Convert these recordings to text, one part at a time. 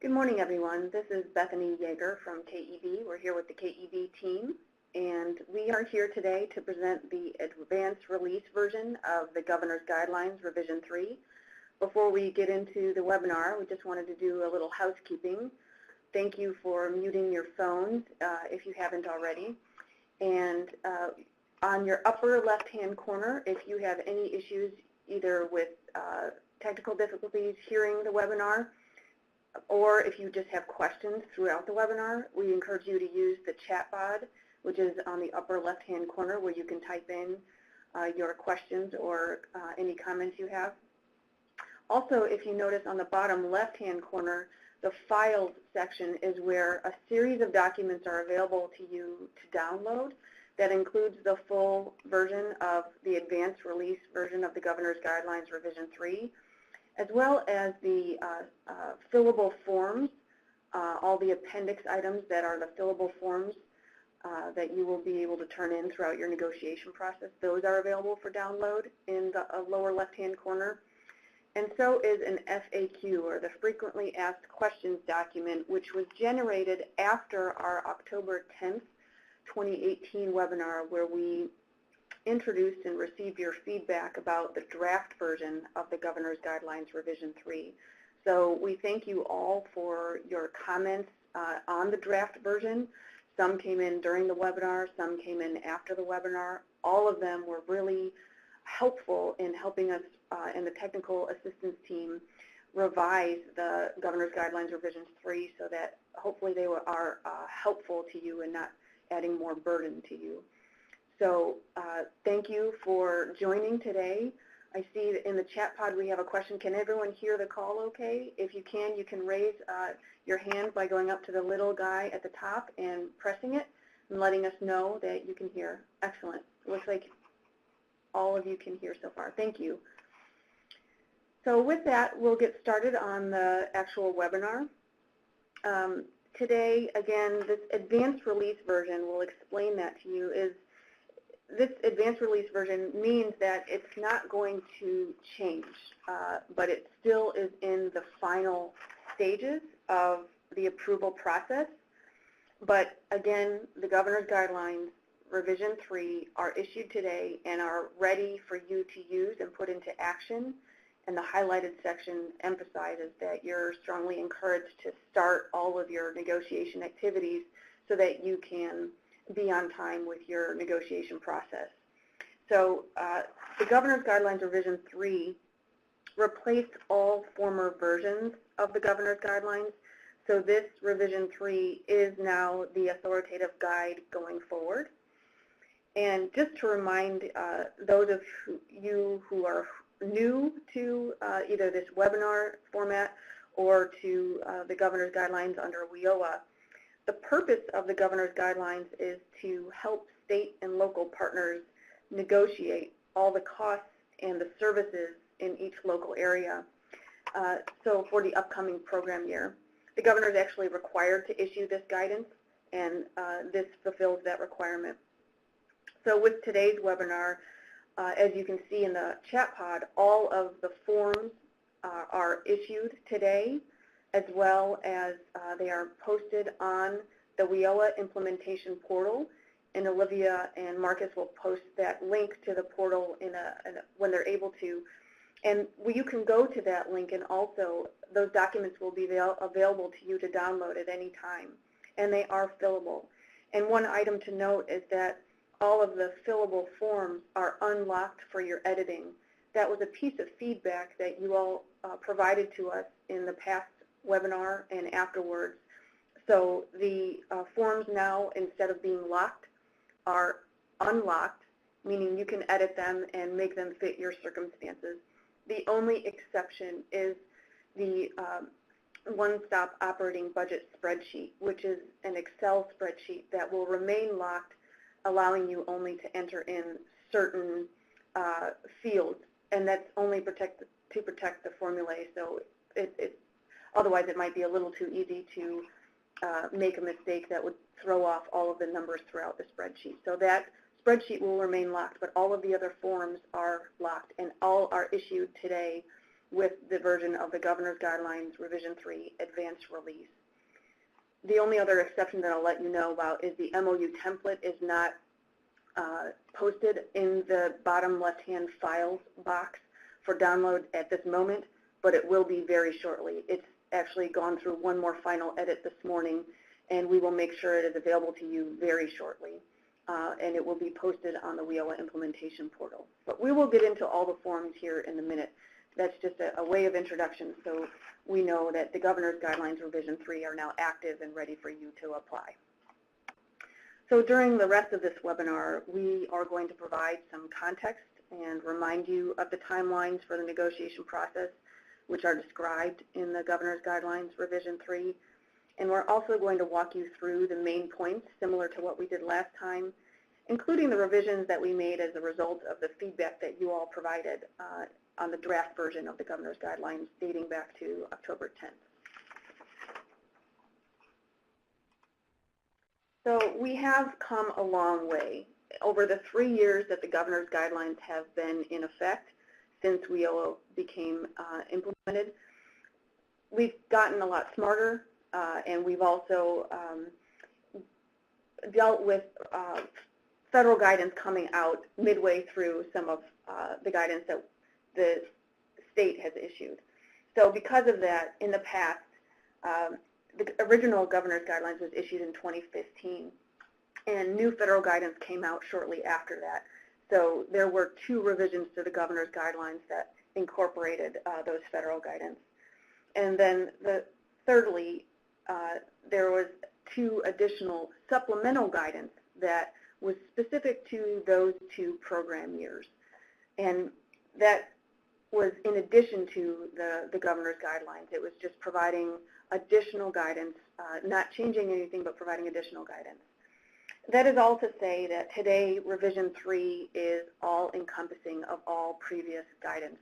Good morning, everyone. This is Bethany Yeager from KEB. We're here with the KEB team, and we are here today to present the advanced release version of the Governor's Guidelines Revision 3. Before we get into the webinar, we just wanted to do a little housekeeping. Thank you for muting your phones if you haven't already. And on your upper left-hand corner, if you have any issues either with technical difficulties hearing the webinar, or if you just have questions throughout the webinar, we encourage you to use the chat pod, which is on the upper left-hand corner where you can type in your questions or any comments you have. Also, if you notice on the bottom left-hand corner, the Files section is where a series of documents are available to you to download. That includes the full version of the advanced release version of the Governor's Guidelines Revision 3, as well as the fillable forms, all the appendix items that are the fillable forms that you will be able to turn in throughout your negotiation process. Those are available for download in the lower left-hand corner. And so is an FAQ, or the Frequently Asked Questions document, which was generated after our October 10th, 2018 webinar, where we introduced and received your feedback about the draft version of the Governor's Guidelines Revision 3. So we thank you all for your comments on the draft version. Some came in during the webinar, some came in after the webinar. All of them were really helpful in helping us and the technical assistance team revise the Governor's Guidelines Revision 3 so that hopefully they are helpful to you and not adding more burden to you. So thank you for joining today. I see that in the chat pod we have a question. Can everyone hear the call okay? If you can raise your hand by going up to the little guy at the top and pressing it and letting us know that you can hear. Excellent. Looks like all of you can hear so far. Thank you. So with that, we'll get started on the actual webinar. Today, again, this advanced release version, we'll explain that to you, this advanced release version means that it's not going to change, but it still is in the final stages of the approval process. But again, the Governor's Guidelines Revision 3 are issued today and are ready for you to use and put into action. And the highlighted section emphasizes that you're strongly encouraged to start all of your negotiation activities so that you can be on time with your negotiation process. So the Governor's Guidelines Revision 3 replaced all former versions of the Governor's Guidelines. So this Revision 3 is now the authoritative guide going forward. And just to remind those of you who are new to either this webinar format or to the Governor's Guidelines under WIOA, the purpose of the Governor's Guidelines is to help state and local partners negotiate all the costs and the services in each local area. So for the upcoming program year, the Governor is actually required to issue this guidance, and this fulfills that requirement. So with today's webinar, as you can see in the chat pod, all of the forms are issued today, as well as they are posted on the WIOA implementation portal. And Olivia and Marcus will post that link to the portal when they're able to. And you can go to that link, and also those documents will be available to you to download at any time. And they are fillable. And one item to note is that all of the fillable forms are unlocked for your editing. That was a piece of feedback that you all provided to us in the past webinar and afterwards. So the forms now, instead of being locked, are unlocked, meaning you can edit them and make them fit your circumstances. The only exception is the one-stop operating budget spreadsheet, which is an Excel spreadsheet that will remain locked, allowing you only to enter in certain fields, and that's only to protect the formulae. So otherwise it might be a little too easy to make a mistake that would throw off all of the numbers throughout the spreadsheet. So that spreadsheet will remain locked, but all of the other forms are locked, and all are issued today with the version of the Governor's Guidelines Revision 3 Advanced Release. The only other exception that I'll let you know about is the MOU template is not posted in the bottom left-hand files box for download at this moment, but it will be very shortly. It's actually gone through one more final edit this morning, and we will make sure it is available to you very shortly. And it will be posted on the WIOA implementation portal. But we will get into all the forms here in a minute. That's just a way of introduction, so we know that the Governor's Guidelines Revision 3 are now active and ready for you to apply. So during the rest of this webinar, we are going to provide some context and remind you of the timelines for the negotiation process, which are described in the Governor's Guidelines Revision 3. And we're also going to walk you through the main points, similar to what we did last time, including the revisions that we made as a result of the feedback that you all provided on the draft version of the Governor's Guidelines dating back to October 10th. So we have come a long way. Over the 3 years that the Governor's Guidelines have been in effect since WIOA became implemented, we've gotten a lot smarter, and we've also dealt with federal guidance coming out midway through some of the guidance that the state has issued. So because of that, in the past, the original Governor's Guidelines was issued in 2015, and new federal guidance came out shortly after that. So there were 2 revisions to the Governor's Guidelines that incorporated those federal guidance. And then thirdly, there was 2 additional supplemental guidance that was specific to those 2 program years. And that was in addition to the Governor's Guidelines. It was just providing additional guidance, not changing anything, but providing additional guidance. That is all to say that today Revision 3 is all-encompassing of all previous guidance,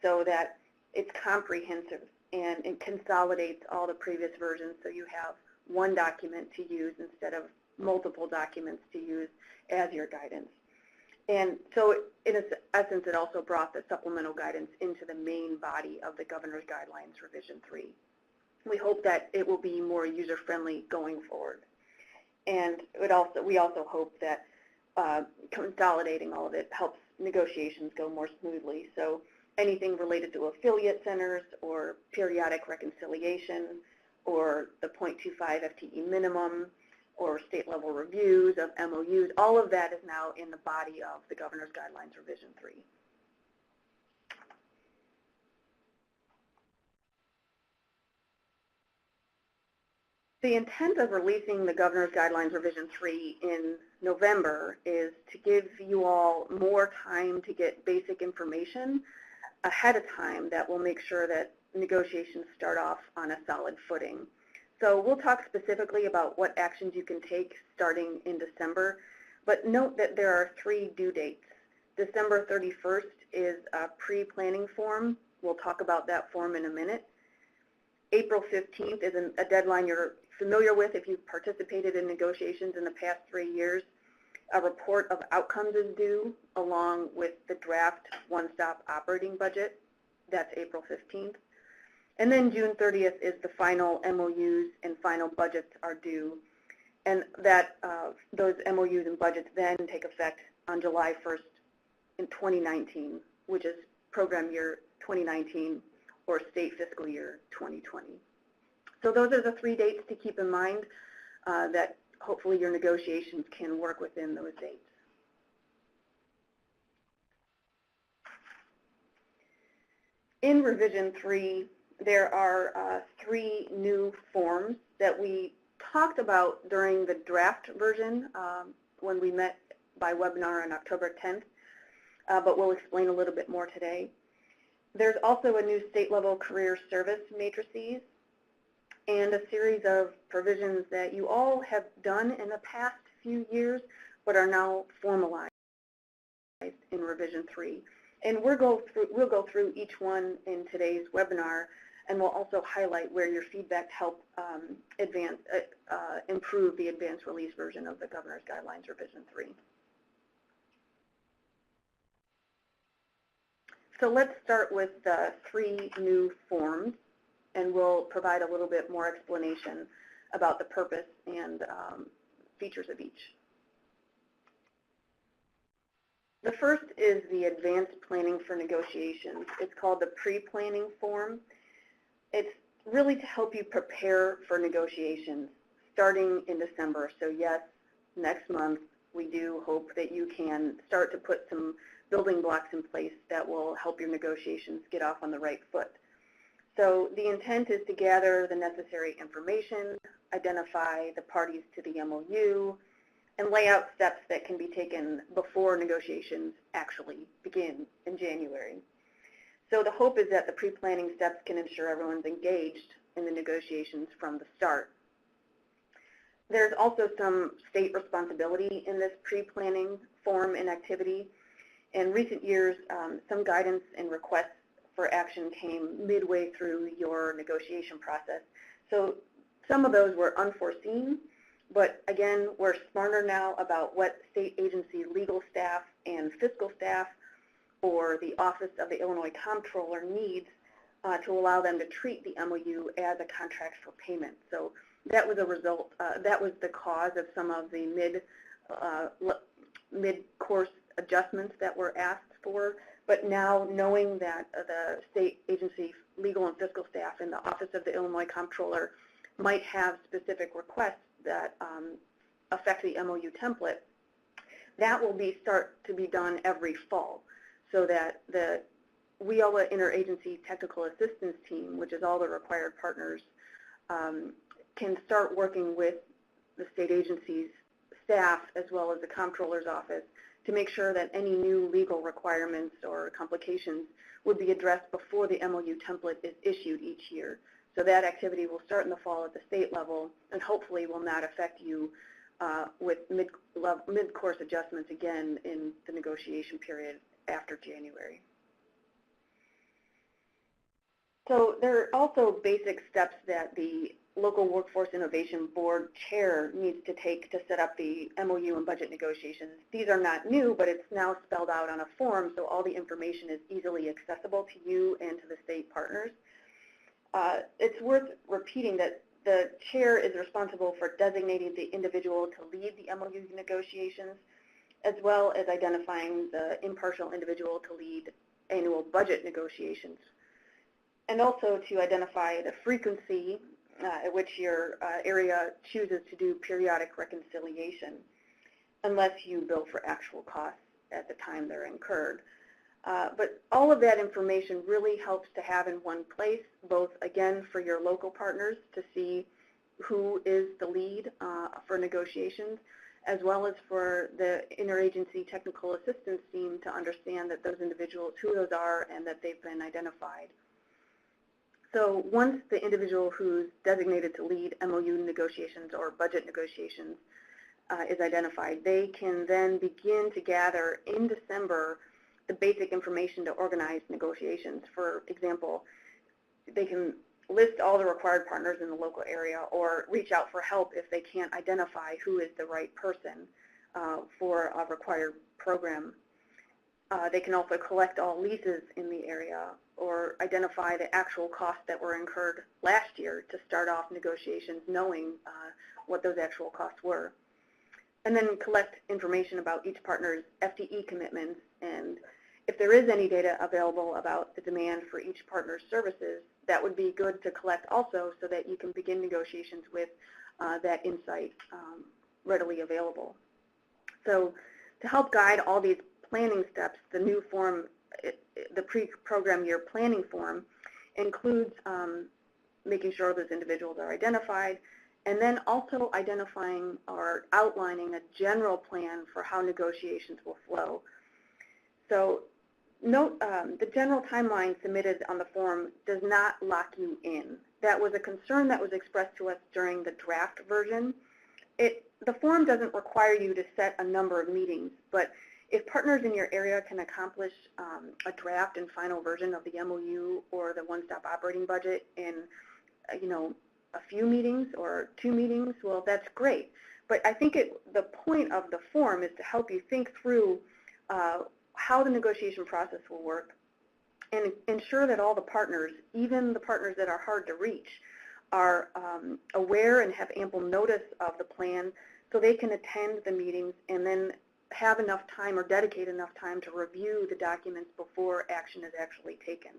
so that it's comprehensive and it consolidates all the previous versions, so you have one document to use instead of multiple documents to use as your guidance. And so in essence, it also brought the supplemental guidance into the main body of the Governor's Guidelines Revision 3. We hope that it will be more user-friendly going forward. And we also hope that consolidating all of it helps negotiations go more smoothly. So anything related to affiliate centers or periodic reconciliation or the 0.25 FTE minimum or state-level reviews of MOUs, all of that is now in the body of the Governor's Guidelines Revision 3. The intent of releasing the Governor's Guidelines Revision 3 in November is to give you all more time to get basic information ahead of time that will make sure that negotiations start off on a solid footing. So we'll talk specifically about what actions you can take starting in December, but note that there are 3 due dates. December 31st is a pre-planning form. We'll talk about that form in a minute. April 15th is a deadline you're familiar with if you've participated in negotiations in the past 3 years. A report of outcomes is due along with the draft one-stop operating budget. That's April 15th. And then June 30th is the final MOUs and final budgets are due. And that those MOUs and budgets then take effect on July 1st in 2019, which is program year 2019 or state fiscal year 2020. So those are the 3 dates to keep in mind that hopefully your negotiations can work within those dates. In Revision 3, there are 3 new forms that we talked about during the draft version when we met by webinar on October 10th, but we'll explain a little bit more today. There's also a new state-level career service matrices and a series of provisions that you all have done in the past few years but are now formalized in Revision 3. And we'll go through each one in today's webinar, and we'll also highlight where your feedback helped improve the advanced release version of the Governor's Guidelines Revision 3. So let's start with the 3 new forms, and we'll provide a little bit more explanation about the purpose and features of each. The first is the Advanced Planning for Negotiations. It's called the Pre-Planning Form. It's really to help you prepare for negotiations starting in December. So yes, next month we do hope that you can start to put some building blocks in place that will help your negotiations get off on the right foot. So the intent is to gather the necessary information, identify the parties to the MOU, and lay out steps that can be taken before negotiations actually begin in January. So the hope is that the pre-planning steps can ensure everyone's engaged in the negotiations from the start. There's also some state responsibility in this pre-planning form and activity. In recent years, some guidance and requests for action came midway through your negotiation process. So some of those were unforeseen, but again, we're smarter now about what state agency legal staff and fiscal staff or the Office of the Illinois Comptroller needs to allow them to treat the MOU as a contract for payment. So that was a result, that was the cause of some of the mid-course adjustments that were asked for. But now, knowing that the state agency legal and fiscal staff and the Office of the Illinois Comptroller might have specific requests that affect the MOU template, that will start to be done every fall, so that the WIOA Interagency Technical Assistance Team, which is all the required partners, can start working with the state agency's staff as well as the Comptroller's office to make sure that any new legal requirements or complications would be addressed before the MOU template is issued each year. So that activity will start in the fall at the state level and hopefully will not affect you with mid-course adjustments again in the negotiation period after January. So there are also basic steps that the Local Workforce Innovation Board Chair needs to take to set up the MOU and budget negotiations. These are not new, but it's now spelled out on a form, so all the information is easily accessible to you and to the state partners. It's worth repeating that the chair is responsible for designating the individual to lead the MOU negotiations, as well as identifying the impartial individual to lead annual budget negotiations, and also to identify the frequency at which your area chooses to do periodic reconciliation, unless you bill for actual costs at the time they're incurred. But all of that information really helps to have in one place, both, again, for your local partners to see who is the lead for negotiations, as well as for the Interagency Technical Assistance Team to understand that those individuals, who those are, and that they've been identified. So once the individual who's designated to lead MOU negotiations or budget negotiations is identified, they can then begin to gather in December the basic information to organize negotiations. For example, they can list all the required partners in the local area or reach out for help if they can't identify who is the right person for a required program. They can also collect all leases in the area or identify the actual costs that were incurred last year to start off negotiations knowing what those actual costs were. And then collect information about each partner's FTE commitments, and if there is any data available about the demand for each partner's services, that would be good to collect also so that you can begin negotiations with that insight readily available. So to help guide all these planning steps, the new form, the pre-program year planning form, includes making sure those individuals are identified, and then also identifying or outlining a general plan for how negotiations will flow. So note the general timeline submitted on the form does not lock you in. That was a concern that was expressed to us during the draft version. The form doesn't require you to set a number of meetings, but if partners in your area can accomplish a draft and final version of the MOU or the one-stop operating budget in, a few meetings or 2 meetings, well, that's great. But I think the point of the form is to help you think through how the negotiation process will work, and ensure that all the partners, even the partners that are hard to reach, are aware and have ample notice of the plan so they can attend the meetings and then have enough time or dedicate enough time to review the documents before action is actually taken.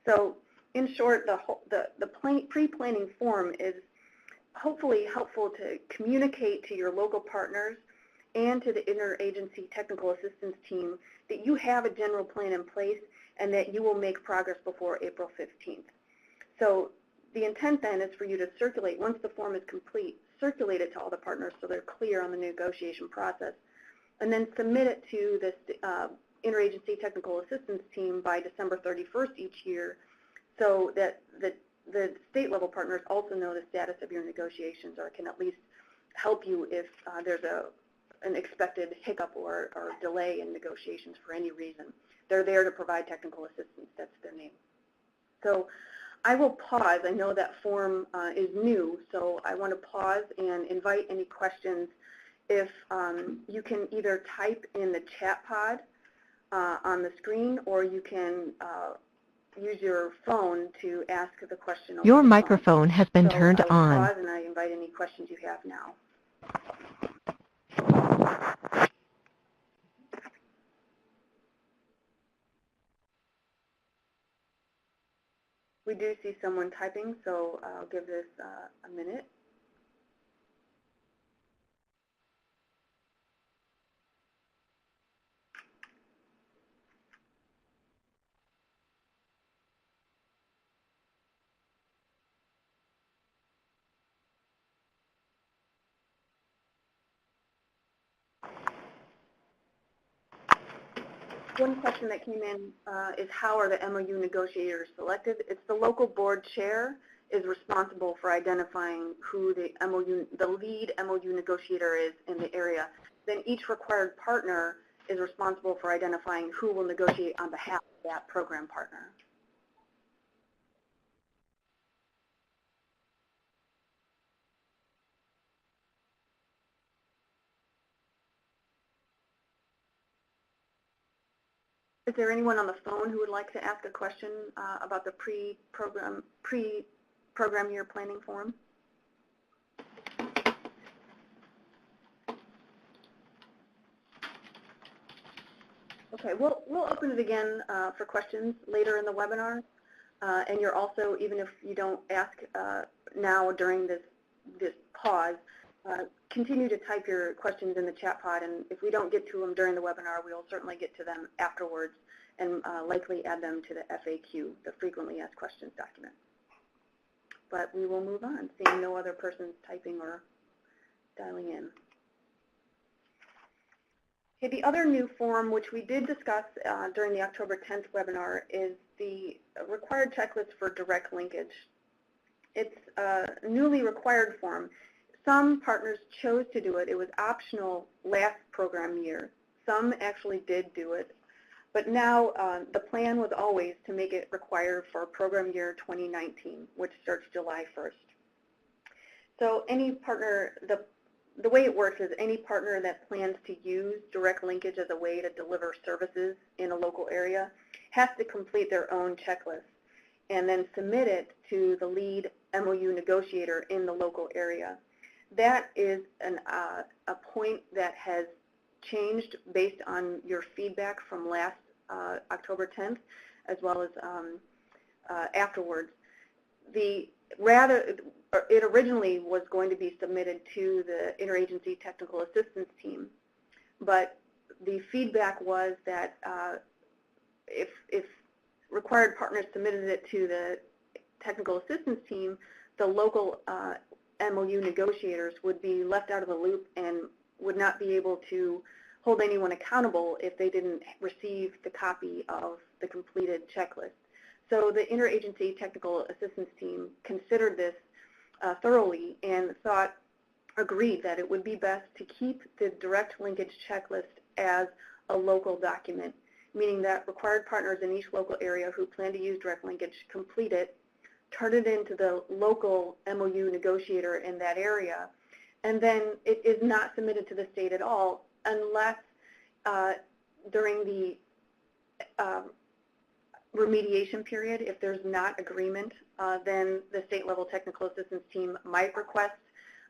So in short, the pre-planning form is hopefully helpful to communicate to your local partners and to the interagency technical assistance team that you have a general plan in place and that you will make progress before April 15th. So the intent then is for you to circulate, once the form is complete, circulate it to all the partners so they're clear on the negotiation process, and then submit it to the interagency technical assistance team by December 31st each year so that the state level partners also know the status of your negotiations or can at least help you if there's an expected hiccup or delay in negotiations for any reason. They're there to provide technical assistance. That's their name. So I will pause. I know that form is new, so I want to pause and invite any questions. If you can either type in the chat pod on the screen, or you can use your phone to ask the question. Your microphone has been turned on. I will pause and I invite any questions you have now. We do see someone typing, so I'll give this a minute. One question that came in is how are the MOU negotiators selected? It's the local board chair is responsible for identifying who the lead MOU negotiator is in the area. Then each required partner is responsible for identifying who will negotiate on behalf of that program partner. Is there anyone on the phone who would like to ask a question about the pre-program year planning form? Okay, we'll open it again for questions later in the webinar, and you're also, even if you don't ask now during this pause, continue to type your questions in the chat pod, and if we don't get to them during the webinar, we'll certainly get to them afterwards and likely add them to the FAQ, the Frequently Asked Questions document. But we will move on, seeing no other persons typing or dialing in. Okay, the other new form, which we did discuss during the October 10th webinar, is the required checklist for direct linkage. It's a newly required form. Some partners chose to do it. It was optional last program year. Some actually did do it. But now the plan was always to make it required for program year 2019, which starts July 1st. So any partner, the way it works is any partner that plans to use direct linkage as a way to deliver services in a local area has to complete their own checklist and then submit it to the lead MOU negotiator in the local area. That is a point that has changed based on your feedback from last October 10th, as well as afterwards. It originally was going to be submitted to the interagency technical assistance team, but the feedback was that if required partners submitted it to the technical assistance team, the local MOU negotiators would be left out of the loop and would not be able to hold anyone accountable if they didn't receive the copy of the completed checklist. So the interagency technical assistance team considered this thoroughly and agreed that it would be best to keep the direct linkage checklist as a local document, meaning that required partners in each local area who plan to use direct linkage complete it, turn it into the local MOU negotiator in that area, and then it is not submitted to the state at all unless during the remediation period. If there's not agreement, then the state level technical assistance team might request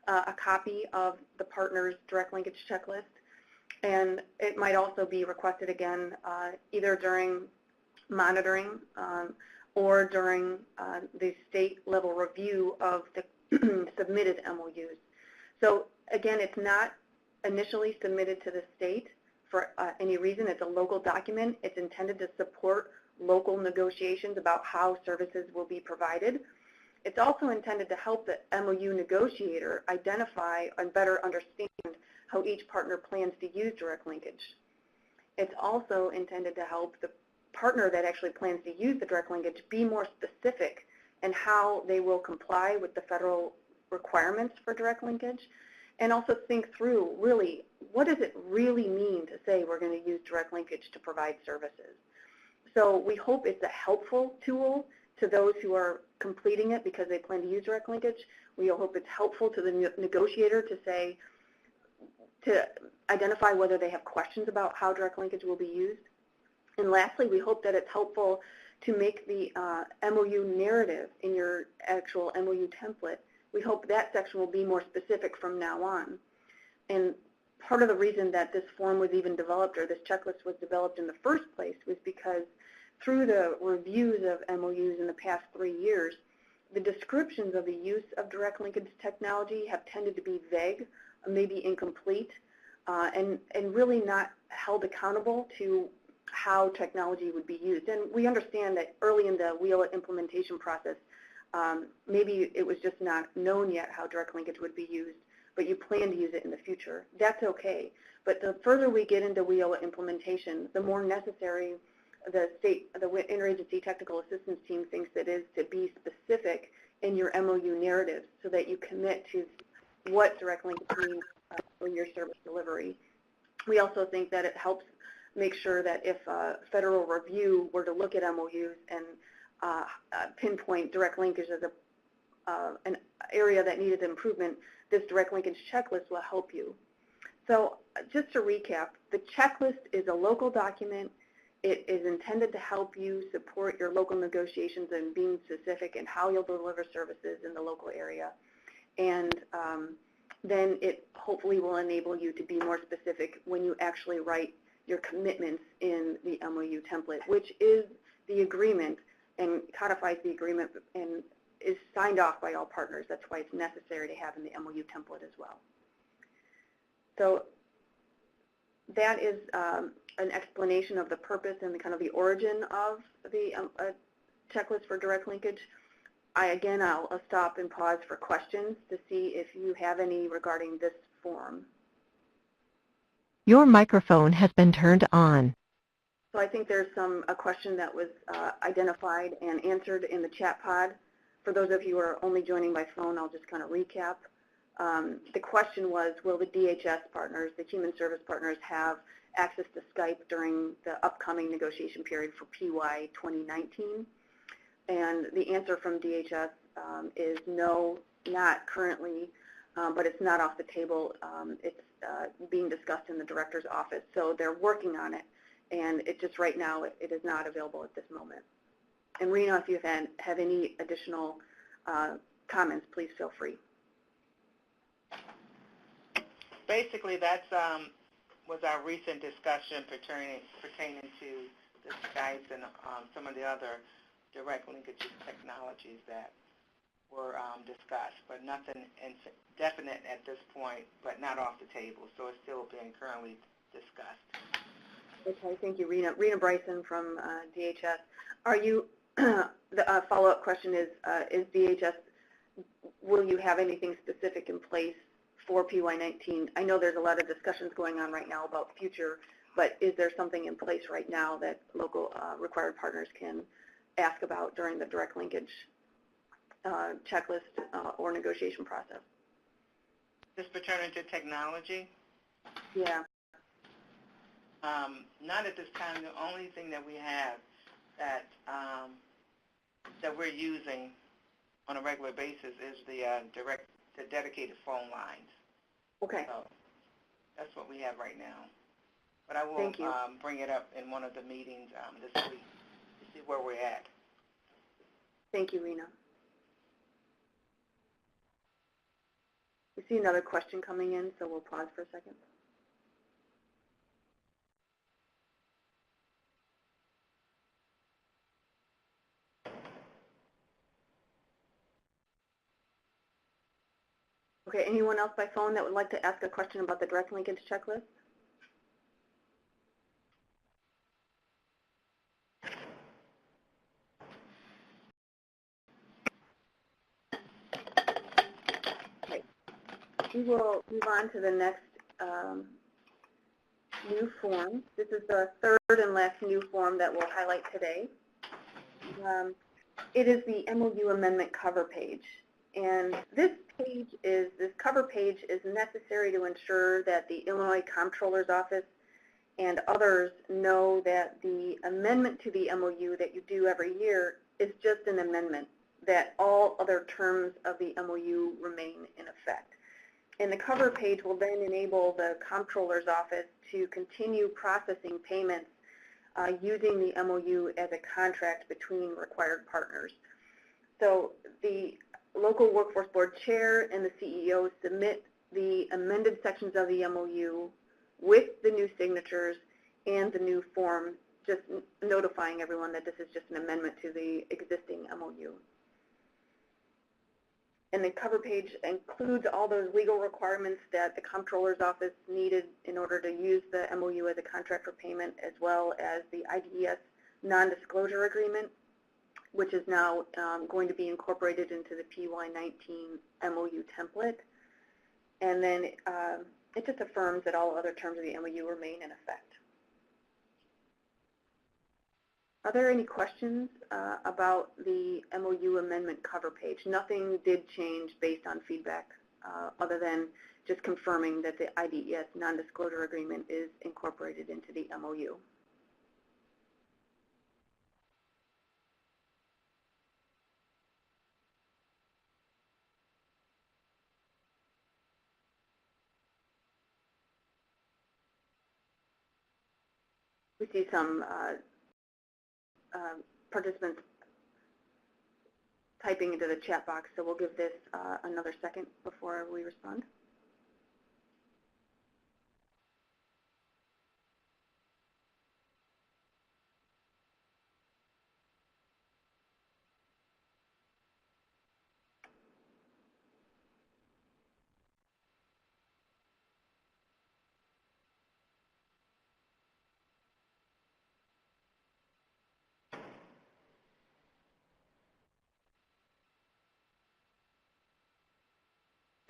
a copy of the partner's direct linkage checklist. And it might also be requested again either during monitoring or during the state level review of the submitted MOUs. So again, it's not initially submitted to the state for any reason. It's a local document. It's intended to support local negotiations about how services will be provided. It's also intended to help the MOU negotiator identify and better understand how each partner plans to use direct linkage. It's also intended to help the partner that actually plans to use the direct linkage be more specific in how they will comply with the federal requirements for direct linkage, and also think through really what does it really mean to say we're going to use direct linkage to provide services. So we hope it's a helpful tool to those who are completing it because they plan to use direct linkage. We hope it's helpful to the negotiator to identify whether they have questions about how direct linkage will be used. And lastly, we hope that it's helpful to make the MOU narrative in your actual MOU template. We hope that section will be more specific from now on. And part of the reason that this form was even developed, or this checklist was developed in the first place, was because through the reviews of MOUs in the past 3 years, the descriptions of the use of direct linkage technology have tended to be vague, maybe incomplete, and really not held accountable to how technology would be used. And we understand that early in the WIOA implementation process, maybe it was just not known yet how direct linkage would be used, but you plan to use it in the future. That's okay. But the further we get into WIOA implementation, the more necessary the interagency technical assistance team thinks it is to be specific in your MOU narrative so that you commit to what direct linkage means for your service delivery. We also think that it helps make sure that if federal review were to look at MOUs and pinpoint direct linkage as an area that needed improvement, this direct linkage checklist will help you. So just to recap, the checklist is a local document. It is intended to help you support your local negotiations and being specific in how you'll deliver services in the local area. And then it hopefully will enable you to be more specific when you actually write your commitments in the MOU template, which is the agreement and codifies the agreement and is signed off by all partners. That's why it's necessary to have in the MOU template as well. So that is an explanation of the purpose and kind of the origin of the checklist for direct linkage. I'll stop and pause for questions to see if you have any regarding this form. Your microphone has been turned on. So I think there's a question that was identified and answered in the chat pod. For those of you who are only joining by phone, I'll just kind of recap. The question was, will the DHS partners, the human service partners, have access to Skype during the upcoming negotiation period for PY 2019? And the answer from DHS is no, not currently, but it's not off the table. It's being discussed in the director's office, so they're working on it, and it just right now it is not available at this moment. And Rena, if you have any additional comments, please feel free. Basically, that's was our recent discussion pertaining to the Skype and some of the other direct linkage technologies that were discussed, but nothing definite at this point, but not off the table, so it's still being currently discussed. Okay, thank you, Rena. Rena Bryson from DHS. Are you, the follow-up question is DHS, will you have anything specific in place for PY19? I know there's a lot of discussions going on right now about future, but is there something in place right now that local required partners can ask about during the direct linkage checklist or negotiation process? This pertaining to technology? Yeah. Not at this time. The only thing that we have that that we're using on a regular basis is the dedicated phone lines. Okay. So that's what we have right now. But I will bring it up in one of the meetings this week to see where we're at. Thank you, Rena. We see another question coming in, so we'll pause for a second. Okay, anyone else by phone that would like to ask a question about the direct linkage checklist? Okay, we will move on to the next new form. This is the third and last new form that we'll highlight today. It is the MOU amendment cover page. And this cover page is necessary to ensure that the Illinois Comptroller's Office and others know that the amendment to the MOU that you do every year is just an amendment, that all other terms of the MOU remain in effect. And the cover page will then enable the Comptroller's Office to continue processing payments using the MOU as a contract between required partners. So the local workforce board chair and the CEO submit the amended sections of the MOU with the new signatures and the new form, just notifying everyone that this is just an amendment to the existing MOU. And the cover page includes all those legal requirements that the Comptroller's Office needed in order to use the MOU as a contract for payment, as well as the IDES non-disclosure agreement, which is now going to be incorporated into the PY19 MOU template. And then it just affirms that all other terms of the MOU remain in effect. Are there any questions about the MOU amendment cover page? Nothing did change based on feedback other than just confirming that the IDES non-disclosure agreement is incorporated into the MOU. We see some participants typing into the chat box, so we'll give this another second before we respond.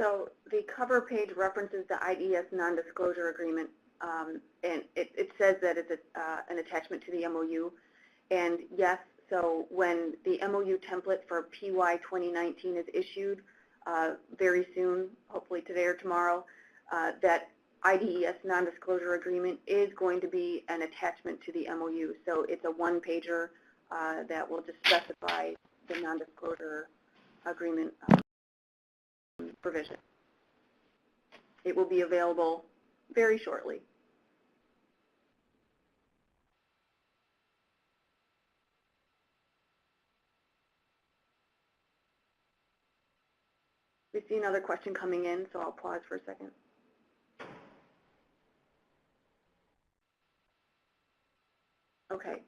So the cover page references the IDES non-disclosure agreement, and it says that it's an attachment to the MOU. And yes, so when the MOU template for PY 2019 is issued very soon, hopefully today or tomorrow, that IDES non-disclosure agreement is going to be an attachment to the MOU. So it's a one-pager that will just specify the non-disclosure agreement provision. It will be available very shortly. We see another question coming in, so I'll pause for a second. Okay.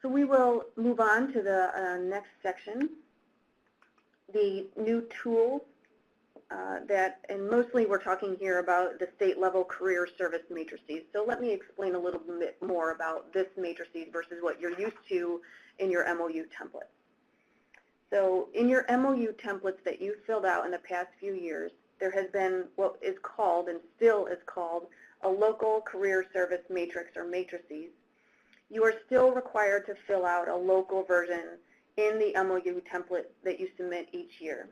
So we will move on to the next section. The new tools and mostly we're talking here about the state level career service matrices. So let me explain a little bit more about this matrices versus what you're used to in your MOU template. So in your MOU templates that you filled out in the past few years, there has been what is called and still is called a local career service matrix or matrices. You are still required to fill out a local version in the MOU template that you submit each year.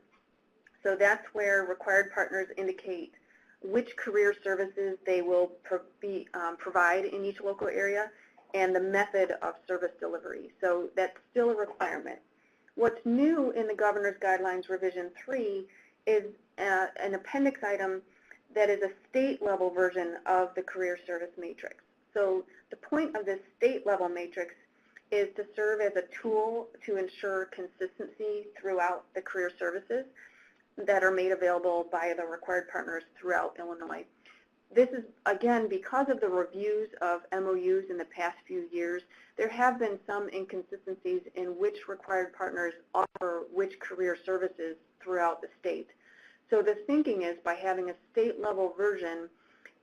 So that's where required partners indicate which career services they will provide in each local area and the method of service delivery. So that's still a requirement. What's new in the Governor's Guidelines Revision 3 is an appendix item that is a state-level version of the career service matrix. So the point of this state-level matrix is to serve as a tool to ensure consistency throughout the career services that are made available by the required partners throughout Illinois. This is, again, because of the reviews of MOUs in the past few years, there have been some inconsistencies in which required partners offer which career services throughout the state. So the thinking is by having a state-level version,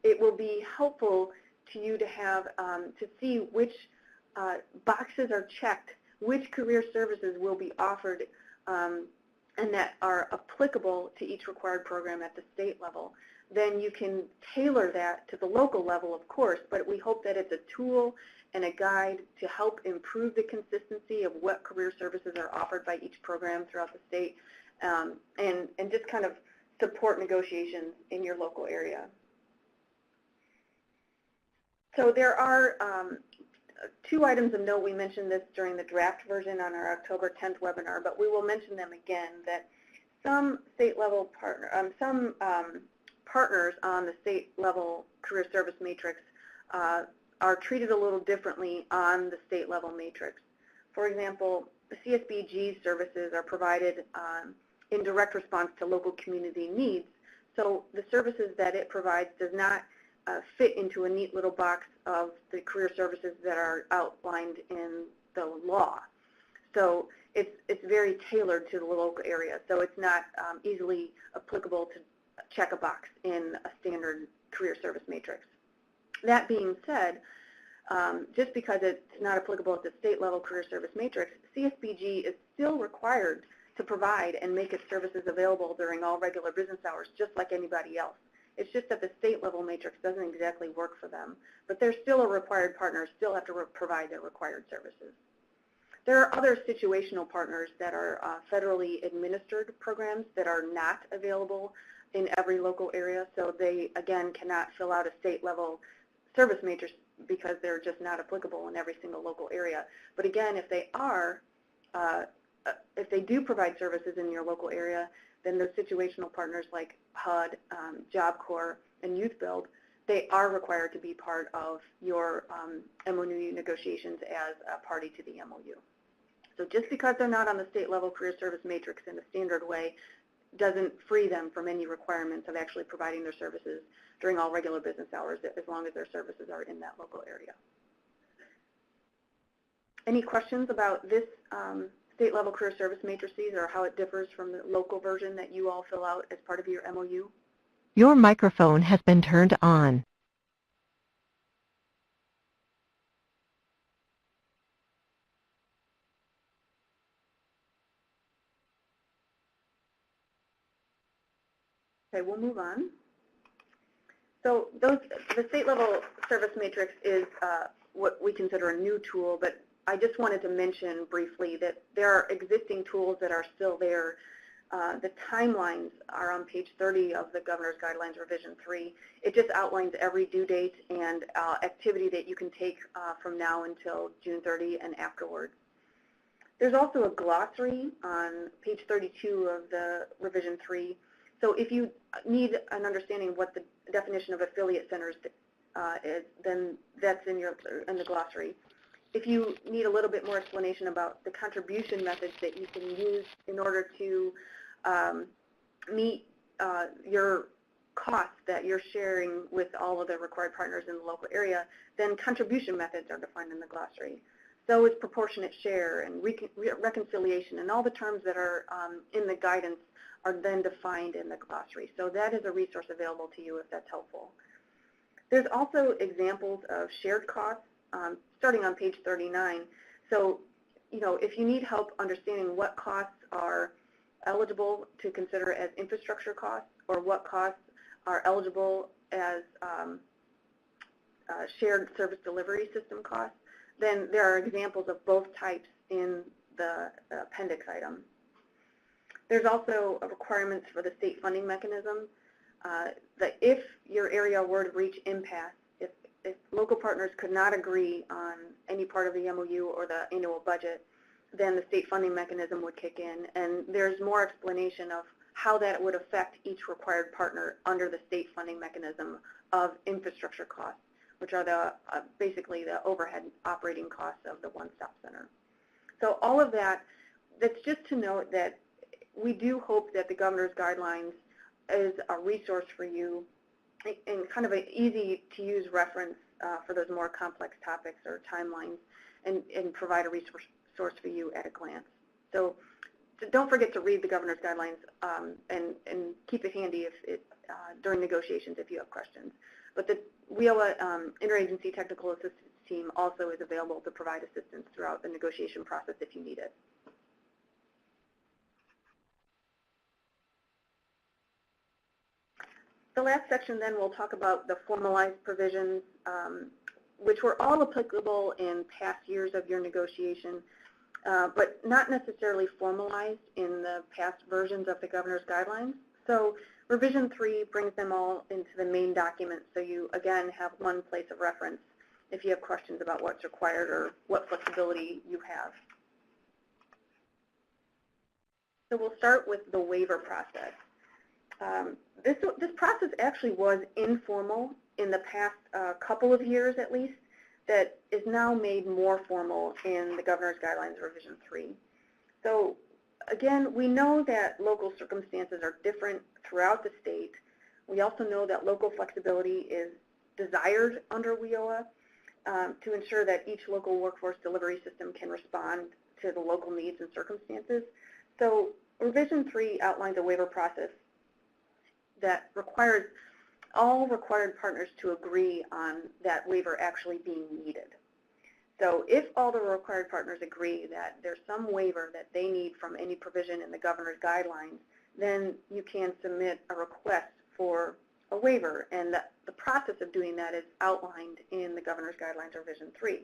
it will be helpful to you to have, to see which boxes are checked, which career services will be offered and that are applicable to each required program at the state level. Then you can tailor that to the local level, of course, but we hope that it's a tool and a guide to help improve the consistency of what career services are offered by each program throughout the state, and just kind of support negotiations in your local area. So there are two items of note. We mentioned this during the draft version on our October 10th webinar, but we will mention them again, that some state-level partners on the state-level career service matrix are treated a little differently on the state-level matrix. For example, the CSBG services are provided in direct response to local community needs, so the services that it provides does not fit into a neat little box of the career services that are outlined in the law. So it's very tailored to the local area, so it's not easily applicable to check a box in a standard career service matrix. That being said, just because it's not applicable at the state level career service matrix, CSBG is still required to provide and make its services available during all regular business hours, just like anybody else. It's just that the state level matrix doesn't exactly work for them, but they're still a required partner, still have to provide their required services. There are other situational partners that are federally administered programs that are not available in every local area, so they, again, cannot fill out a state-level service matrix because they're just not applicable in every single local area. But again, if they are, if they do provide services in your local area, then those situational partners like HUD, Job Corps, and Youth Build, they are required to be part of your MOU negotiations as a party to the MOU. So just because they're not on the state-level career service matrix in the standard way doesn't free them from any requirements of actually providing their services during all regular business hours, as long as their services are in that local area. Any questions about this state-level career service matrices or how it differs from the local version that you all fill out as part of your MOU? Your microphone has been turned on. Okay, we'll move on. So the state-level service matrix is what we consider a new tool, but I just wanted to mention briefly that there are existing tools that are still there. The timelines are on page 30 of the Governor's Guidelines Revision 3. It just outlines every due date and activity that you can take from now until June 30 and afterwards. There's also a glossary on page 32 of the Revision 3. So if you need an understanding of what the definition of affiliate centers is, then that's in the glossary. If you need a little bit more explanation about the contribution methods that you can use in order to meet your costs that you're sharing with all of the required partners in the local area, then contribution methods are defined in the glossary. So is proportionate share and reconciliation, and all the terms that are in the guidance are then defined in the glossary. So that is a resource available to you if that's helpful. There's also examples of shared costs starting on page 39. So, you know, if you need help understanding what costs are eligible to consider as infrastructure costs or what costs are eligible as shared service delivery system costs, then there are examples of both types in the appendix item. There's also requirements for the state funding mechanism that if your area were to reach impasse, if local partners could not agree on any part of the MOU or the annual budget, then the state funding mechanism would kick in. And there's more explanation of how that would affect each required partner under the state funding mechanism of infrastructure costs, which are the basically the overhead operating costs of the one-stop center. So all of that, that's just to note that we do hope that the governor's guidelines is a resource for you and kind of an easy-to-use reference for those more complex topics or timelines, and provide a resource for you at a glance. So don't forget to read the governor's guidelines and keep it handy during negotiations if you have questions. But the WIOA Interagency Technical Assistance Team also is available to provide assistance throughout the negotiation process if you need it. The last section then we'll talk about the formalized provisions, which were all applicable in past years of your negotiation, but not necessarily formalized in the past versions of the governor's guidelines. So revision 3 brings them all into the main document, so you again have one place of reference if you have questions about what's required or what flexibility you have. So we'll start with the waiver process. This process actually was informal in the past couple of years at least, that is now made more formal in the governor's guidelines revision 3. So again, we know that local circumstances are different throughout the state. We also know that local flexibility is desired under WIOA to ensure that each local workforce delivery system can respond to the local needs and circumstances. So revision 3 outlines a waiver process that requires all required partners to agree on that waiver actually being needed. So if all the required partners agree that there's some waiver that they need from any provision in the governor's guidelines, then you can submit a request for a waiver, and the process of doing that is outlined in the governor's guidelines revision 3.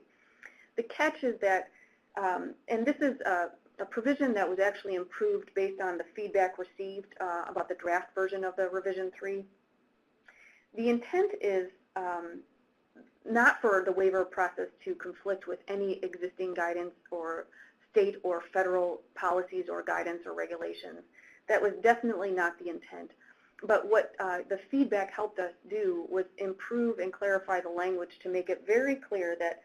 The catch is that, and this is a provision that was actually improved based on the feedback received about the draft version of the revision 3. The intent is not for the waiver process to conflict with any existing guidance or state or federal policies or guidance or regulations. That was definitely not the intent. But what the feedback helped us do was improve and clarify the language to make it very clear that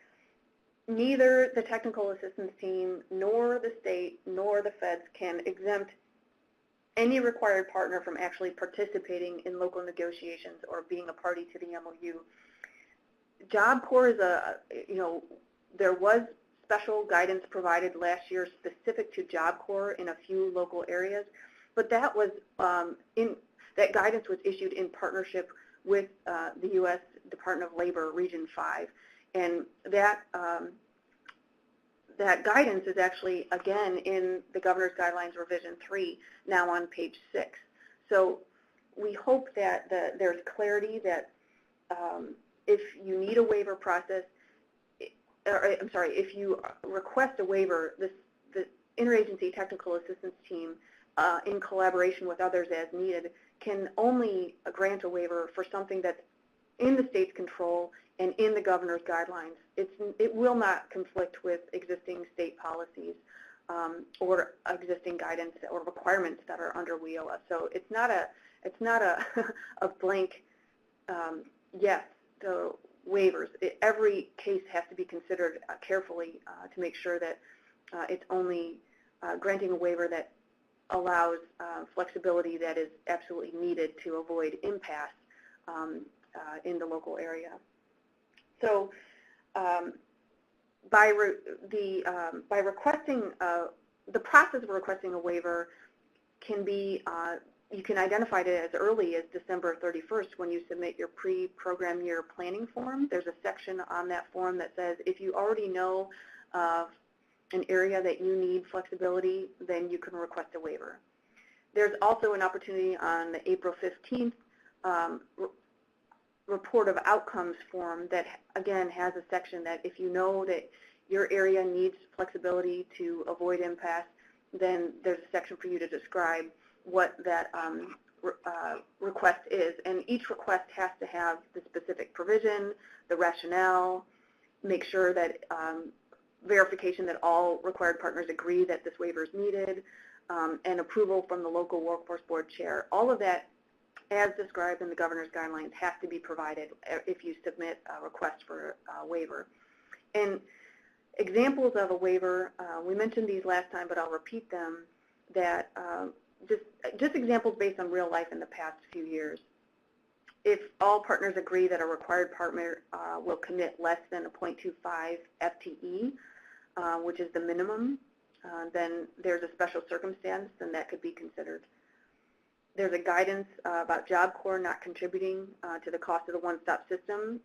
neither the technical assistance team nor the state nor the feds can exempt any required partner from actually participating in local negotiations or being a party to the MOU. Job Corps is there was special guidance provided last year specific to Job Corps in a few local areas, but that was that guidance was issued in partnership with the U.S. Department of Labor Region 5, and that that guidance is actually, again, in the Governor's Guidelines Revision 3, now on page 6. So we hope that there's clarity that if you need a waiver process, if you request a waiver, the Interagency Technical Assistance Team, in collaboration with others as needed, can only grant a waiver for something that's in the state's control and in the governor's guidelines. It will not conflict with existing state policies or existing guidance or requirements that are under WIOA. So it's not a blank yes to waivers. Every case has to be considered carefully to make sure that it's only granting a waiver that allows flexibility that is absolutely needed to avoid impasse in the local area. So by requesting, the process of requesting a waiver can be, you can identify it as early as December 31st when you submit your pre-program year planning form. There's a section on that form that says if you already know an area that you need flexibility, then you can request a waiver. There's also an opportunity on the April 15th report of outcomes form that, again, has a section that if you know that your area needs flexibility to avoid impasse, then there's a section for you to describe what that request is. And each request has to have the specific provision, the rationale, make sure that verification that all required partners agree that this waiver is needed, and approval from the local workforce board chair. All of that as described in the governor's guidelines, has to be provided if you submit a request for a waiver. And examples of a waiver, we mentioned these last time, but I'll repeat them, that just examples based on real life in the past few years. If all partners agree that a required partner will commit less than a 0.25 FTE, which is the minimum, then there's a special circumstance, and that could be considered. There's a guidance about Job Corps not contributing to the cost of the one-stop system.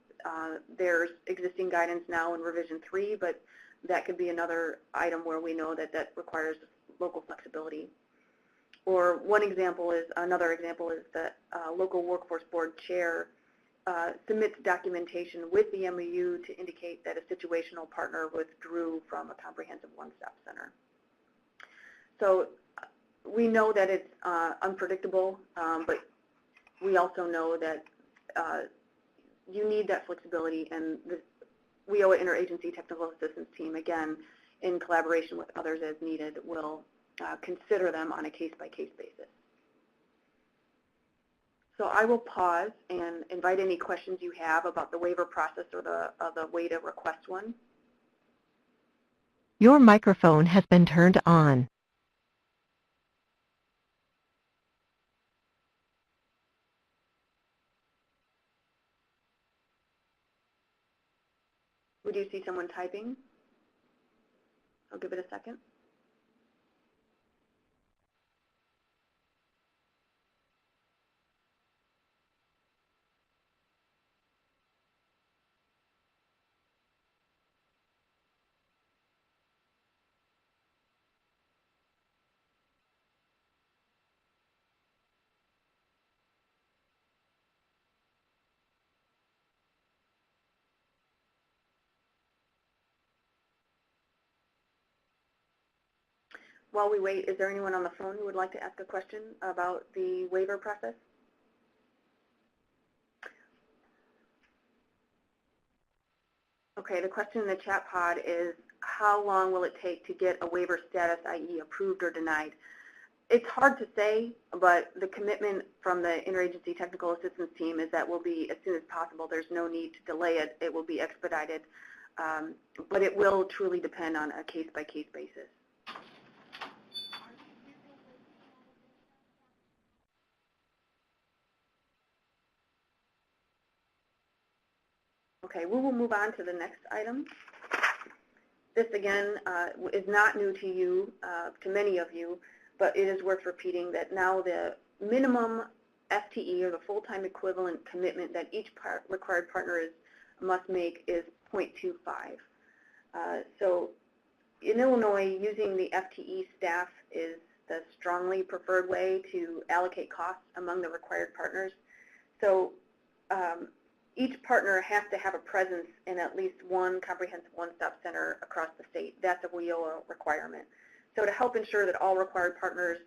There's existing guidance now in Revision 3, but that could be another item where we know that that requires local flexibility. Or another example is that local workforce board chair submits documentation with the MOU to indicate that a situational partner withdrew from a comprehensive one-stop center. So we know that it's unpredictable, but we also know that you need that flexibility, and the WIOA Interagency Technical Assistance Team, again, in collaboration with others as needed, will consider them on a case-by-case basis. So I will pause and invite any questions you have about the waiver process or the way to request one. Your microphone has been turned on. Would you see someone typing? I'll give it a second. While we wait, is there anyone on the phone who would like to ask a question about the waiver process? Okay, the question in the chat pod is, how long will it take to get a waiver status, i.e. approved or denied? It's hard to say, but the commitment from the Interagency Technical Assistance Team is that will be as soon as possible. There's no need to delay it. It will be expedited, but it will truly depend on a case-by-case basis. Okay, we will move on to the next item. This, again, is not new to you, to many of you, but it is worth repeating that now the minimum FTE, or the full-time equivalent commitment that each required partner must make, is 0.25. So in Illinois, using the FTE staff is the strongly preferred way to allocate costs among the required partners. So each partner has to have a presence in at least one comprehensive one-stop center across the state. That's a WIOA requirement. So to help ensure that all required partners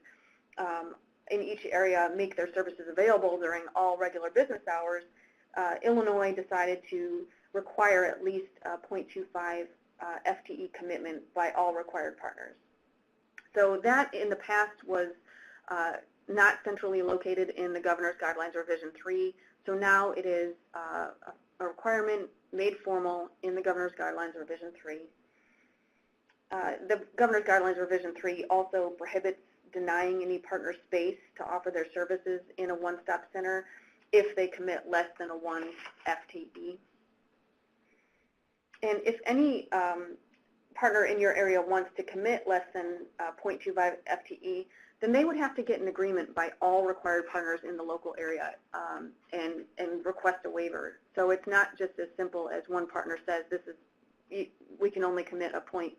in each area make their services available during all regular business hours, Illinois decided to require at least a 0.25 FTE commitment by all required partners. So that in the past was not centrally located in the Governor's Guidelines Revision 3. So now it is a requirement made formal in the Governor's Guidelines Revision 3. The Governor's Guidelines Revision 3 also prohibits denying any partner space to offer their services in a one-stop center if they commit less than a 1 FTE. And if any partner in your area wants to commit less than 0.25 FTE, then they would have to get an agreement by all required partners in the local area and request a waiver. So it's not just as simple as one partner says, we can only commit a 0.10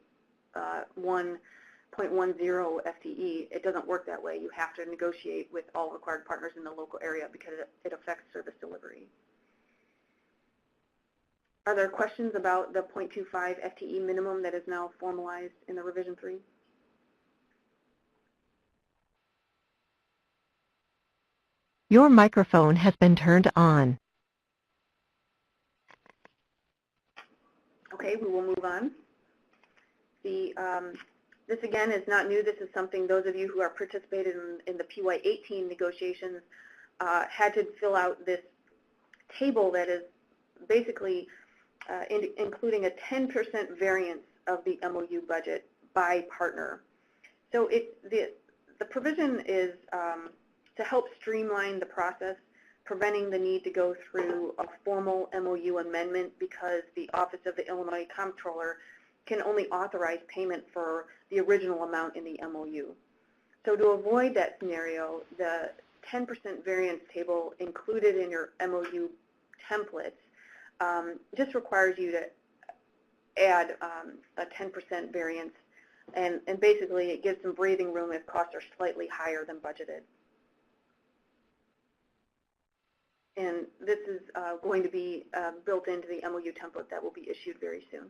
FTE. It doesn't work that way. You have to negotiate with all required partners in the local area because it affects service delivery. Are there questions about the 0.25 FTE minimum that is now formalized in the Revision 3? Your microphone has been turned on. Okay, we will move on. This again is not new. This is something those of you who are participated in the PY18 negotiations had to fill out this table that is basically including a 10% variance of the MOU budget by partner. So the provision is to help streamline the process, preventing the need to go through a formal MOU amendment because the Office of the Illinois Comptroller can only authorize payment for the original amount in the MOU. So to avoid that scenario, the 10% variance table included in your MOU templates just requires you to add a 10% variance, and basically it gives some breathing room if costs are slightly higher than budgeted. And this is going to be built into the MOU template that will be issued very soon.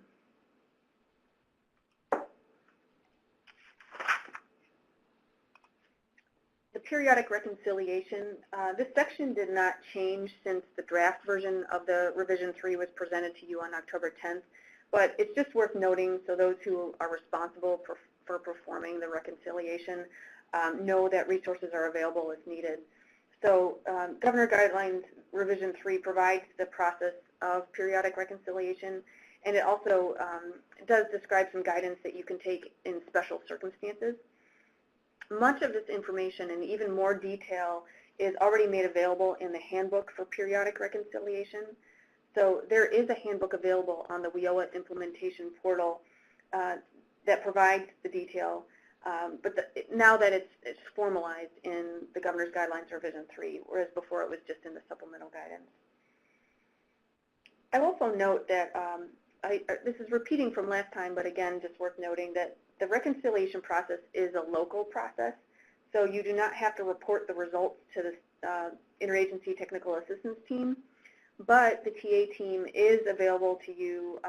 The periodic reconciliation, this section did not change since the draft version of the revision 3 was presented to you on October 10th, but it's just worth noting so those who are responsible for performing the reconciliation know that resources are available if needed. So Governor Guidelines Revision 3 provides the process of periodic reconciliation, and it also does describe some guidance that you can take in special circumstances. Much of this information and even more detail is already made available in the Handbook for Periodic Reconciliation. So there is a handbook available on the WIOA implementation portal that provides the detail, but now that it's formalized in the Governor's Guidelines Revision 3, whereas before it was just in the supplemental guidance. I'll also note that this is repeating from last time, but again, just worth noting that the reconciliation process is a local process, so you do not have to report the results to the Interagency Technical Assistance Team, but the TA team is available to you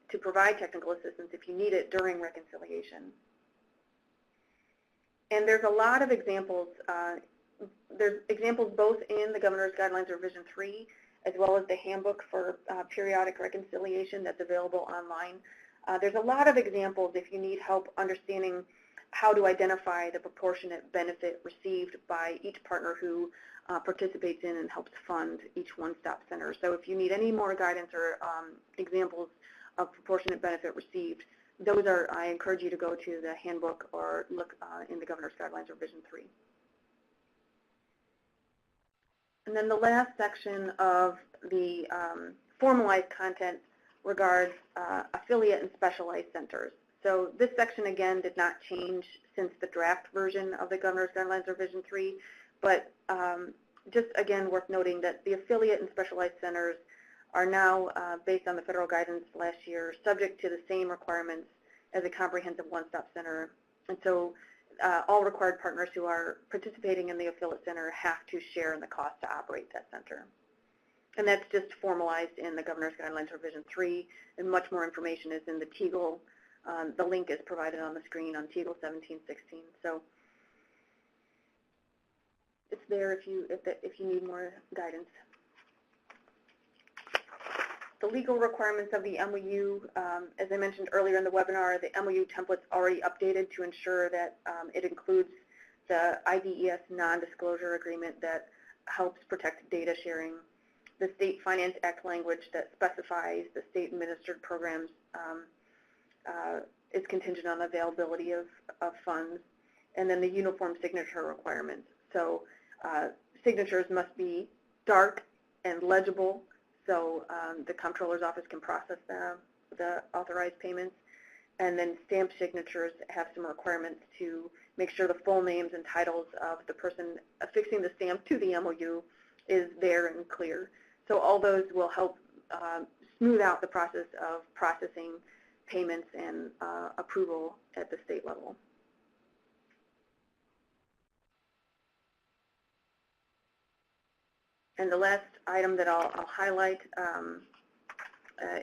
to provide technical assistance if you need it during reconciliation. And there's a lot of examples. There's examples both in the Governor's Guidelines Revision 3 as well as the Handbook for Periodic Reconciliation that's available online. There's a lot of examples if you need help understanding how to identify the proportionate benefit received by each partner who participates in and helps fund each one-stop center. So if you need any more guidance or examples of proportionate benefit received, those are, I encourage you to go to the handbook or look in the Governor's Guidelines Revision 3. And then the last section of the formalized content regards affiliate and specialized centers. So this section, again, did not change since the draft version of the Governor's Guidelines Revision 3, but just, again, worth noting that the affiliate and specialized centers are now, based on the federal guidance last year, subject to the same requirements as a comprehensive one-stop center. And so all required partners who are participating in the affiliate center have to share in the cost to operate that center. And that's just formalized in the Governor's Guidelines Revision 3, and much more information is in the TEGL. The link is provided on the screen on TEGL 1716. So it's there if you need more guidance. The legal requirements of the MOU, as I mentioned earlier in the webinar, the MOU template's already updated to ensure that it includes the IDES non-disclosure agreement that helps protect data sharing, the State Finance Act language that specifies the state-administered programs is contingent on availability of funds, and then the uniform signature requirements. So signatures must be dark and legible, so the Comptroller's Office can process the authorized payments. And then stamped signatures have some requirements to make sure the full names and titles of the person affixing the stamp to the MOU is there and clear. So all those will help smooth out the process of processing payments and approval at the state level. And the last item that I'll highlight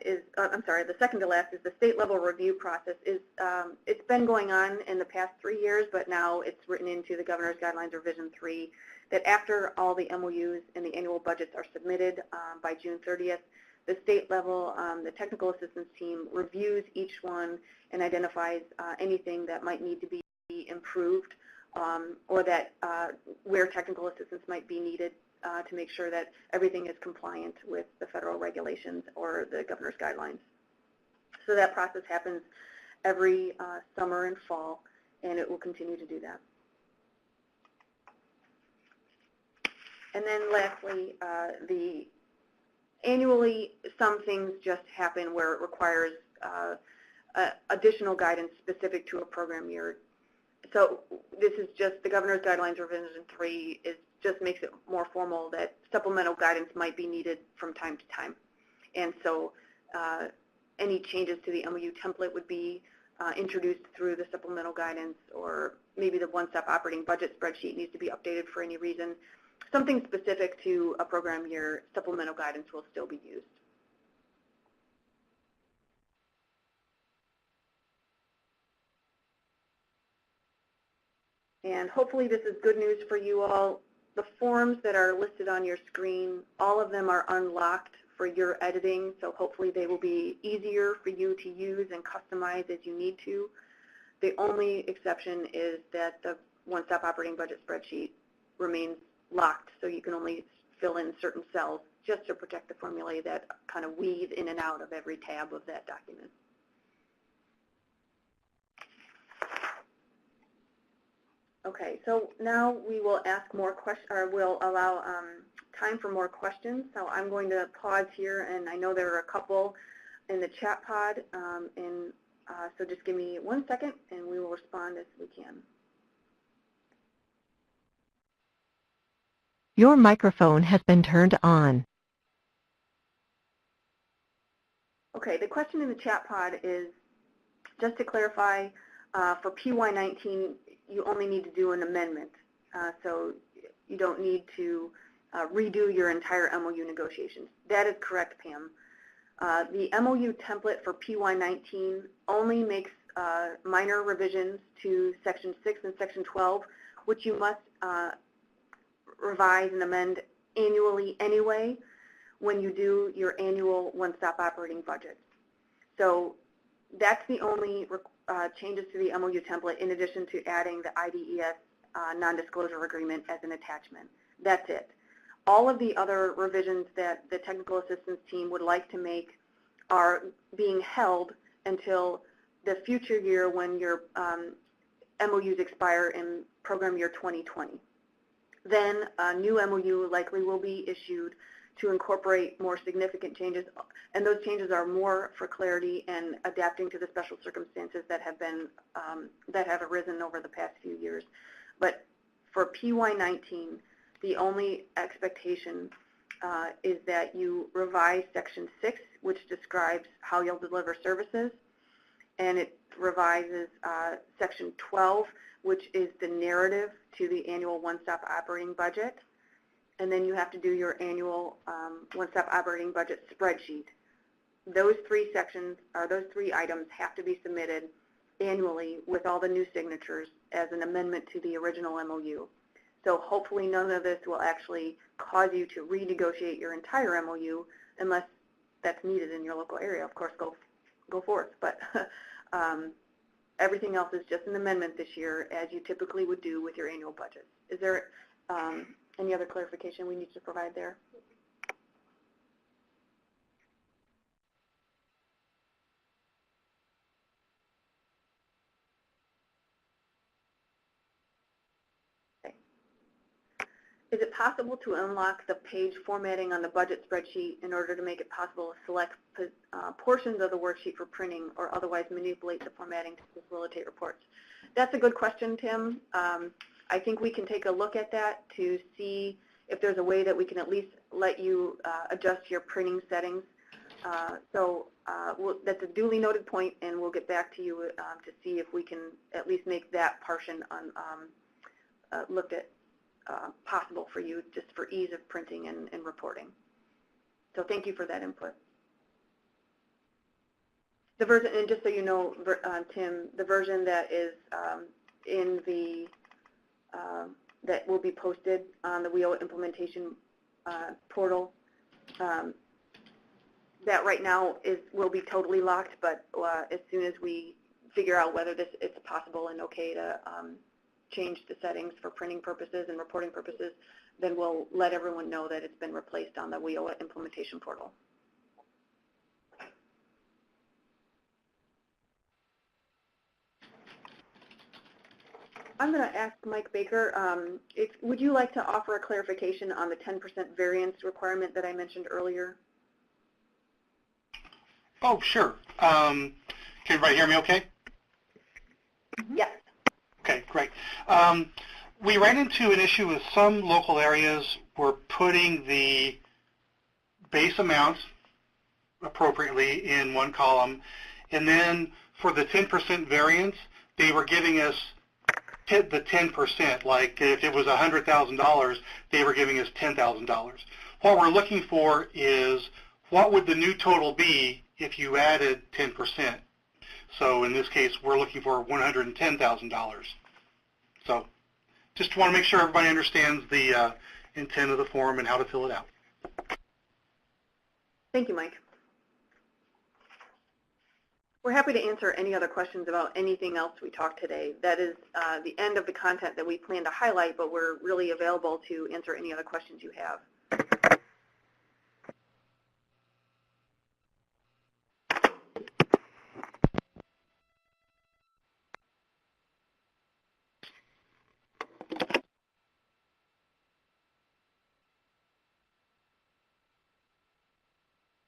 is, I'm sorry, the second to last is the state level review process. It's been going on in the past 3 years, but now it's written into the Governor's Guidelines Revision 3 that after all the MOUs and the annual budgets are submitted by June 30th, the state level, the technical assistance team reviews each one and identifies anything that might need to be improved or that where technical assistance might be needed to make sure that everything is compliant with the federal regulations or the governor's guidelines. So that process happens every summer and fall, and it will continue to do that. And then lastly, annually, some things just happen where it requires additional guidance specific to a program year. So this is just the Governor's Guidelines Revision 3 just makes it more formal that supplemental guidance might be needed from time to time. And so any changes to the MOU template would be introduced through the supplemental guidance, or maybe the one-stop operating budget spreadsheet needs to be updated for any reason. Something specific to a program year, supplemental guidance will still be used. And hopefully this is good news for you all. The forms that are listed on your screen, all of them are unlocked for your editing, so hopefully they will be easier for you to use and customize as you need to. The only exception is that the one-stop operating budget spreadsheet remains locked, so you can only fill in certain cells just to protect the formulae that kind of weave in and out of every tab of that document. Okay, so now we will ask more questions, or we'll allow time for more questions. So I'm going to pause here, and I know there are a couple in the chat pod, so just give me 1 second, and we will respond as we can. Your microphone has been turned on. Okay, the question in the chat pod is, just to clarify, for PY19, you only need to do an amendment. So you don't need to redo your entire MOU negotiations. That is correct, Pam. The MOU template for PY19 only makes minor revisions to Section 6 and Section 12, which you must revise and amend annually anyway when you do your annual one-stop operating budget. So that's the only changes to the MOU template, in addition to adding the IDES non-disclosure agreement as an attachment. That's it. All of the other revisions that the technical assistance team would like to make are being held until the future year when your MOUs expire in program year 2020. Then a new MOU likely will be issued to incorporate more significant changes, and those changes are more for clarity and adapting to the special circumstances that have been that have arisen over the past few years. But for PY19, the only expectation is that you revise Section 6, which describes how you'll deliver services, and it revises Section 12, which is the narrative to the annual one-stop operating budget. And then you have to do your annual one-stop operating budget spreadsheet. Those three sections, or those three items, have to be submitted annually with all the new signatures as an amendment to the original MOU. So hopefully none of this will actually cause you to renegotiate your entire MOU unless that's needed in your local area. Of course, go forth. But everything else is just an amendment this year, as you typically would do with your annual budget. Is there any other clarification we need to provide there? Okay. Is it possible to unlock the page formatting on the budget spreadsheet in order to make it possible to select portions of the worksheet for printing, or otherwise manipulate the formatting to facilitate reports? That's a good question, Tim. I think we can take a look at that to see if there's a way that we can at least let you adjust your printing settings. That's a duly noted point, and we'll get back to you to see if we can at least make that portion looked at possible for you, just for ease of printing and reporting. So thank you for that input. The version, and just so you know, Tim, the version that is in the that will be posted on the WIOA implementation portal, that right now will be totally locked, but as soon as we figure out whether it's possible and okay to change the settings for printing purposes and reporting purposes, then we'll let everyone know that it's been replaced on the WIOA implementation portal. I'm going to ask Mike Baker, would you like to offer a clarification on the 10% variance requirement that I mentioned earlier? Oh, sure. Can everybody hear me okay? Yes. Okay, great. We ran into an issue with some local areas were putting the base amounts appropriately in one column, and then for the 10% variance, they were giving us the 10%, like if it was $100,000, they were giving us $10,000. What we're looking for is what would the new total be if you added 10%. So in this case, we're looking for $110,000. So just want to make sure everybody understands the intent of the form and how to fill it out. Thank you, Mike. We're happy to answer any other questions about anything else we talked today. That is the end of the content that we plan to highlight, but we're really available to answer any other questions you have.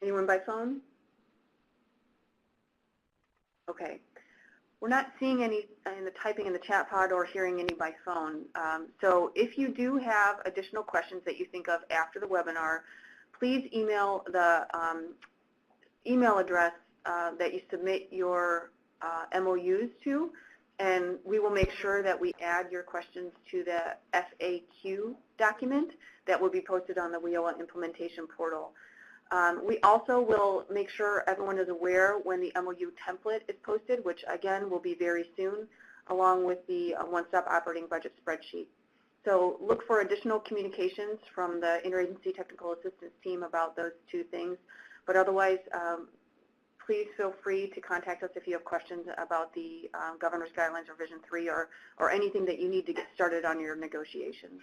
Anyone by phone? Okay. We're not seeing any in the typing in the chat pod or hearing any by phone. So if you do have additional questions that you think of after the webinar, please email the email address that you submit your MOUs to, and we will make sure that we add your questions to the FAQ document that will be posted on the WIOA implementation portal. We also will make sure everyone is aware when the MOU template is posted, which again will be very soon, along with the one-stop operating budget spreadsheet. So look for additional communications from the Interagency Technical Assistance team about those two things. But otherwise, please feel free to contact us if you have questions about the Governor's Guidelines Revision 3 or anything that you need to get started on your negotiations.